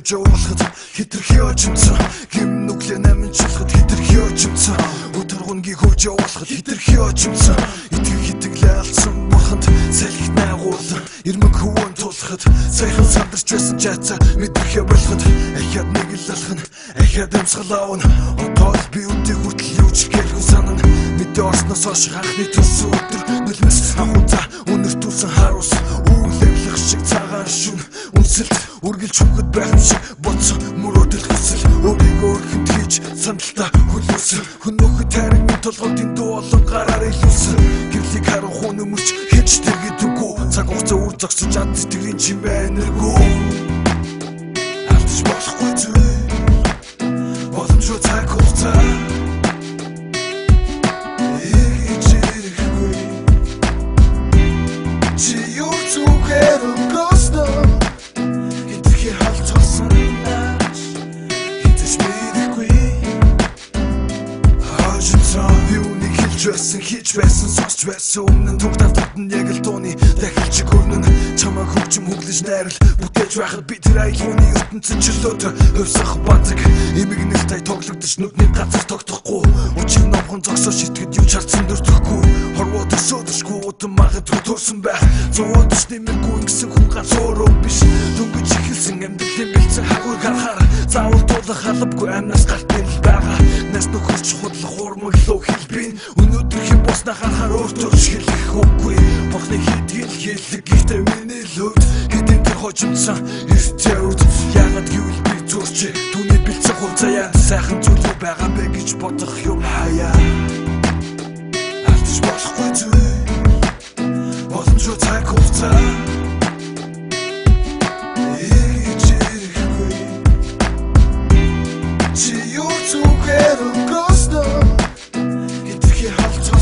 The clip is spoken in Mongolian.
явж явуулахад хитрхи очимцсан гим нүглээ намжуулахад хитрхи очимцсан өтөргөнгийг хөөж явуулахад хитрхи очимцсан итгэл алдсан бурханд салхи найгуулсан ирмэг хөвөн тулахад сайхан сандарч байсан жаацаа мэдрэх явуулахад ахяд нэг л алхна ахяд амсгал аавна одоо л би үдээ хүртэл юуч гэлгүй санана мэдээ орсноос хойш анхны төсөө өдөр нулимс ахуйцаа өнөр түсэн харуус үүлэглэх шиг цагаан шүн үнсэлт үргэлж хөгд байх шиг боцсон мөрөөдөл хүсэл өөрийгөө өргөнд хийж сандалтаа хөлөөсөн хөнөөхөд таригны толгойн дуу олон гараар илүүсэн гэрлийг харах хүн өмөрч хийж тэргэдэггүй цаг хугацаа үр зогсож ад сэтгэрийн чимээ энергүй алдаж болохгүй зүйл боломжгүй цаг хугацаа Хийж байсан сонсч байсан өмнө түг тавтад нь яг л дууны дахилж гөрнөн чамаа хөгжим хөглөж найрал бүтээж байхад би тэр айлгууны ертөнцөд чөлөөд хөвсөх бацаг эмиг нэлтэй тоглогдож нүдний газар тогтохгүй учир номхон зогсоо шитгэд юу чарцсан дөртөхгүй хорвоо төсөөдөшгүй удам магадгүй төрсөн байх зовоодч нэмэргүй ингэсэн хүн ганц өөрөө биш дөнгөж ихэлсэн амьдралын бэлцэн хагуй гарахаар заавал дуулах албагүй амнаас галтын л байгаа нас нөхөрч худлах урмөглөө хэлбэн өнөөдөр хэн боснаа харахаар өөртөө шилэх үгүй бурхны хийдгэл хэлэг гэхдээ миний л хувьд хэдэн тэр хожимсан эртөөд ягаад гэвэл би зурч түүний бэлцэх хугацаа сайхан зүйл байгаа бэ гэж бодох юм хаяа алдаж болохгүй зүйл боломжгүй цаг хугацаа Чи юу зүгээр өгөөснөө хитрхи халцсан